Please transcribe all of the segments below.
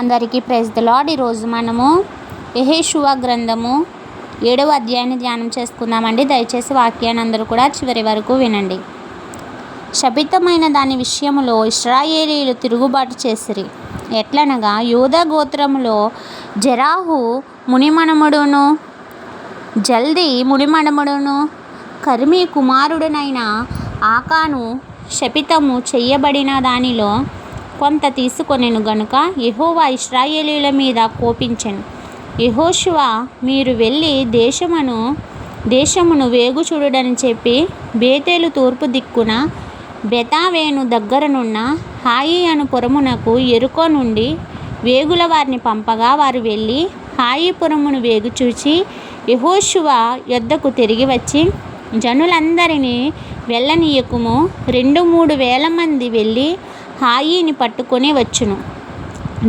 అందరికీ praise the lord. ఈరోజు మనము యెహోషువ గ్రంథము 7వ అధ్యాయాన్ని ధ్యానం చేసుకుందామండి. దయచేసి వాక్యాన్ని అందరూ కూడా చివరి వరకు వినండి. శపితమైన దాని విషయములో ఇశ్రాయేలీయులు తిరుగుబాటు చేసిరి. ఎట్లనగా యూదా గోత్రములో జెరాహు మునిమనముడును, జల్దీ మునిమనముడును, కర్మీ కుమారుడునైన ఆకాను శపితము చెయ్యబడిన దానిలో కొంత తీసుకొనెను గనుక యెహోవా ఇశ్రాయేలీయుల మీద కోపించెను. యెహోషువ, మీరు వెళ్ళి దేశమును వేగు చూడుడని చెప్పి బేతేలు తూర్పు దిక్కున బెతావేను దగ్గరనున్న హాయి అను పురమునకు యెరికో నుండి వేగుల వారిని పంపగా వారు వెళ్ళి హాయి పురమును వేగు చూచి యెహోషువ యొద్దకు తిరిగి వచ్చి, జనులందరినీ వెళ్ళనీయకుము, 2-3 వేల మంది వెళ్ళి హాయిని పట్టుకొని వచ్చును.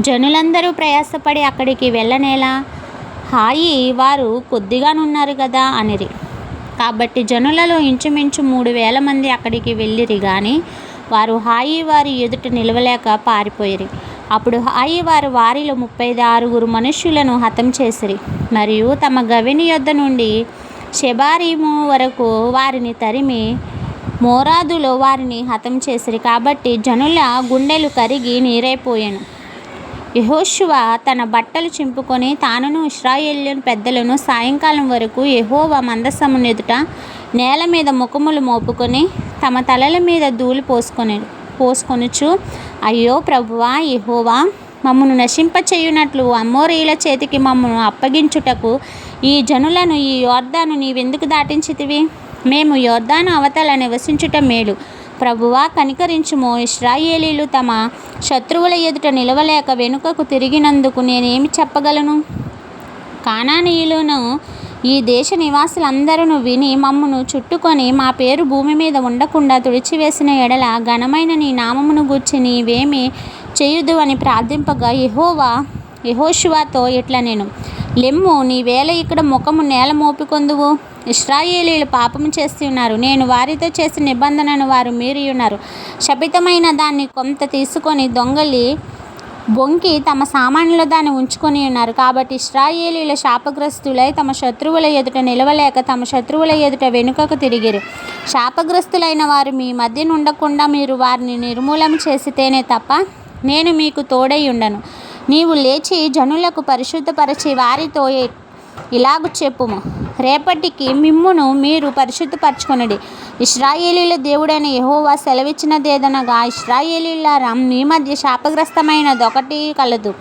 జనులందరూ ప్రయాసపడి అక్కడికి వెళ్ళనేలా, హాయి వారు కొద్దిగానున్నారు కదా అనిరి. కాబట్టి జనులలో ఇంచుమించు 3,000 మంది అక్కడికి వెళ్ళిరి గాని వారు హాయి వారి ఎదుట నిలవలేక పారిపోయిరి. అప్పుడు హాయి వారు వారిలో 36 మనుష్యులను హతం చేసిరి మరియు తమ గవిని యొద్ద నుండి షెబారీము వరకు వారిని తరిమి మోరాదులో వారిని హతం చేసిరి. కాబట్టి జనుల గుండెలు కరిగి నీరైపోయాను. యెహోషువ తన బట్టలు చింపుకొని తానును ఇశ్రాయేలీయుల పెద్దలను సాయంకాలం వరకు యెహోవా మందసము ఎదుట నేల మీద ముఖములు మోపుకొని తమ తలల మీద ధూళి పోసుకొనుచు, అయ్యో ప్రభువా యెహోవా, మమ్మను నశింపచేయునట్లు అమోరీయుల చేతికి మమ్మను అప్పగించుటకు ఈ జనులను ఈ యొర్దాను నీవెందుకు దాటించితివి? మేము యొర్దాను అవతల నివసించుట మేలు. ప్రభువా కనికరించుము. ఇశ్రాయేలీయులు తమ శత్రువుల ఎదుట నిలవలేక వెనుకకు తిరిగినందుకు నేనేమి చెప్పగలను? కానానీయులను ఈ దేశ నివాసులందరూ విని మమ్మను చుట్టుకొని మా పేరు భూమి మీద ఉండకుండా తుడిచివేసిన ఎడల ఘనమైన నీ నామమును గూర్చి నీవేమి చేయుదు అని ప్రార్థింపగా యెహోషువతో ఇట్లనెను, లెమ్ము, నీవేళ ఇక్కడ ముఖము నేల మోపికొందువు. ఇశ్రాయేలీయులు పాపము చేసి ఉన్నారు. నేను వారితో చేసిన నిబంధనను వారు మీరి ఉన్నారు. శపితమైన దాన్ని కొంత తీసుకొని దొంగలి బొంకి తమ సామాన్యుల దాన్ని ఉంచుకొని ఉన్నారు. కాబట్టి ఇశ్రాయేలీయుల శాపగ్రస్తులై తమ శత్రువుల ఎదుట నిలవలేక తమ శత్రువుల ఎదుట వెనుకకు తిరిగిరి. శాపగ్రస్తులైన వారు మీ మధ్య ఉండకుండా మీరు వారిని నిర్మూలన చేసితేనే తప్ప నేను మీకు తోడై ఉండను. నీవు లేచి జనులకు పరిశుద్ధపరచి వారితో ఇలాగు చెప్పుము, రేపటికి మిమ్మును మీరు పరిశుద్ధపరచుకొనుడి. ఇశ్రాయేలీయుల దేవుడైన యెహోవా సెలవిచ్చినదేదనగా, ఇశ్రాయేలీయులారా, మీ మధ్య శాపగ్రస్తమైనదొకటి కలదు.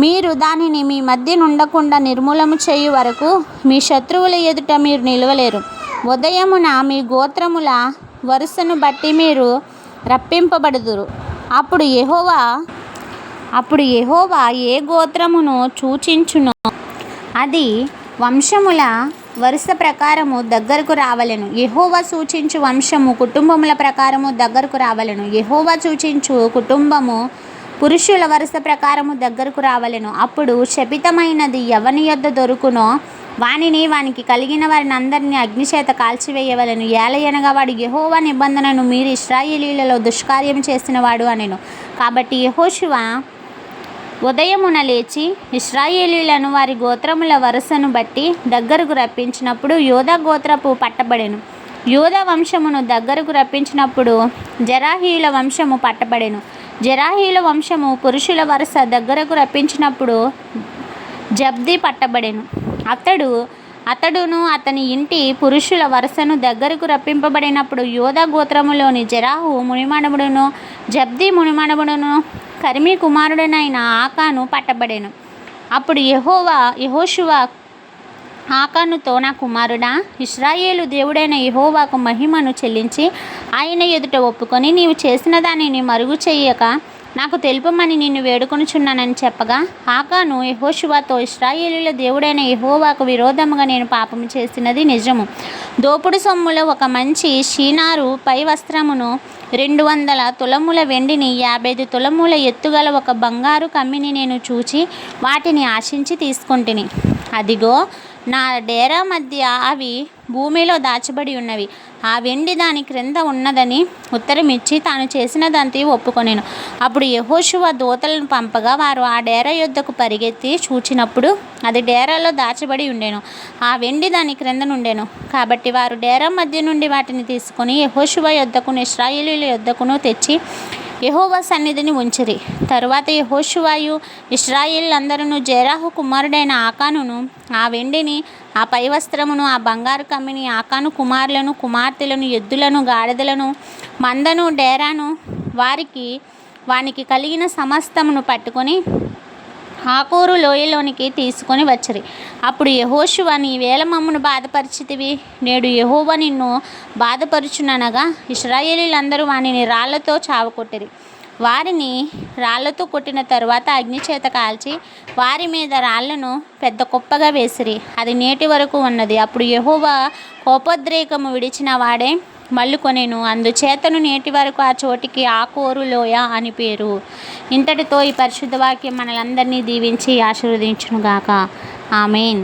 మీరు దానిని మీ మధ్య నుండకుండా నిర్మూలము చేయు వరకు మీ శత్రువుల ఎదుట మీరు నిలవలేరు. ఉదయమున మీ గోత్రముల వరుసను బట్టి మీరు రప్పింపబడుదురు. అప్పుడు యెహోవా ఏ గోత్రమును సూచించునో అది వంశముల వరుస ప్రకారము దగ్గరకు రావలెను. యెహోవా సూచించు వంశము కుటుంబముల ప్రకారము దగ్గరకు రావలెను. యెహోవా సూచించు కుటుంబము పురుషుల వరుస ప్రకారము దగ్గరకు రావలెను. అప్పుడు శపితమైనది ఎవని యొద్ద దొరుకునో వానికి కలిగిన వారిని అందరినీ అగ్నిచేత కాల్చివేయవలెను. ఏలయనగా వాడు యెహోవా నిబంధనను మీరి ఇశ్రాయేలీయులలో దుష్కార్యం చేసిన వాడు అనెను. కాబట్టి యెహోషువ ఉదయమున లేచి ఇశ్రాయేలీయులను వారి గోత్రముల వరుసను బట్టి దగ్గరకు రప్పించినప్పుడు యూదా గోత్రపు పట్టబడెను. యూదా వంశమును దగ్గరకు రప్పించినప్పుడు జెరాహీయుల వంశము పట్టబడెను. జెరాహీయుల వంశము పురుషుల వరుస దగ్గరకు రప్పించినప్పుడు జబ్ది పట్టబడెను. అతడును అతని ఇంటి పురుషుల వరుసను దగ్గరకు రప్పింపబడినప్పుడు యూదా గోత్రములోని జెరాహు మునిమనముడును, జబ్ది మునిమనముడును, కర్మీ కుమారుడనైన ఆకాను పట్టబడెను. అప్పుడు యెహోషువ ఆకానుతో, నా కుమారుడా, ఇశ్రాయేలు దేవుడైన యెహోవాకు మహిమను చెల్లించి ఆయన ఎదుట ఒప్పుకొని నీవు చేసిన దానిని మరుగు చెయ్యక నాకు తెలుపమని నిన్ను వేడుకొనుచున్నానని చెప్పగా, ఆకాను యెహోషువతో, ఇశ్రాయేలీయుల దేవుడైన యెహోవాకు విరోధముగా నేను పాపము చేసినది నిజము. దోపుడు సొమ్ములో ఒక మంచి షీనారు పై వస్త్రమును, 200 తులముల వెండిని, 50 తులముల ఎత్తుగల ఒక బంగారు కమ్మిని నేను చూచి వాటిని ఆశించి తీసుకొంటిని. అదిగో, నా డేరా మధ్య అవి భూమిలో దాచబడి ఉన్నవి. ఆ వెండి దాని క్రింద ఉన్నదని ఉత్తరమిచ్చి తాను చేసినదంతా ఒప్పుకొనెను. అప్పుడు యెహోషువ దూతలను పంపగా వారు ఆ డేరా యొద్దకు పరిగెత్తి చూచినప్పుడు అది డేరాలో దాచబడి ఉండెను. ఆ వెండి దాని క్రింద నుండెను. కాబట్టి వారు డేరా మధ్య నుండి వాటిని తీసుకొని యెహోషువ యొద్దకును ఇశ్రాయేలీయుల యొద్దకును తెచ్చి యెహోవా సన్నిధిని ఉంచిరి. తరువాత యెహోషువయు ఇశ్రాయేలీయులందరూ జెరహు కుమారుడైన ఆకానును ఆ వెండిని, ఆ పై వస్త్రమును, ఆ బంగారు కమ్మిని, ఆకాను కుమారులను కుమార్తెలను, ఎద్దులను, గాడిదలను, మందను, డేరాను, వానికి కలిగిన సమస్తమును పట్టుకొని ఆకోరు లోయలోనికి తీసుకొని వచ్చిరి. అప్పుడు యెహోషువ, నీవేళ మమ్మను బాధపరిచితివి? నేడు యెహోవా నిన్ను బాధపరుచుననగా ఇశ్రాయేలీయులందరూ వానిని రాళ్లతో చావకొట్టిరి. వారిని రాళ్లతో కొట్టిన తరువాత అగ్నిచేత కాల్చి వారి మీద రాళ్లను పెద్ద కుప్పగా వేసిరి. అది నేటి వరకు ఉన్నది. అప్పుడు యెహోవా కోపోద్రేకము విడిచిన వాడే మల్లుకొనెను. అందుచేతను నేటి వరకు ఆ చోటికి ఆకోరు లోయ అని పేరు. ఇంతటితో ఈ పరిశుద్ధ వాక్యం మనలందరినీ దీవించి ఆశీర్వదించునుగాక. ఆమేన్.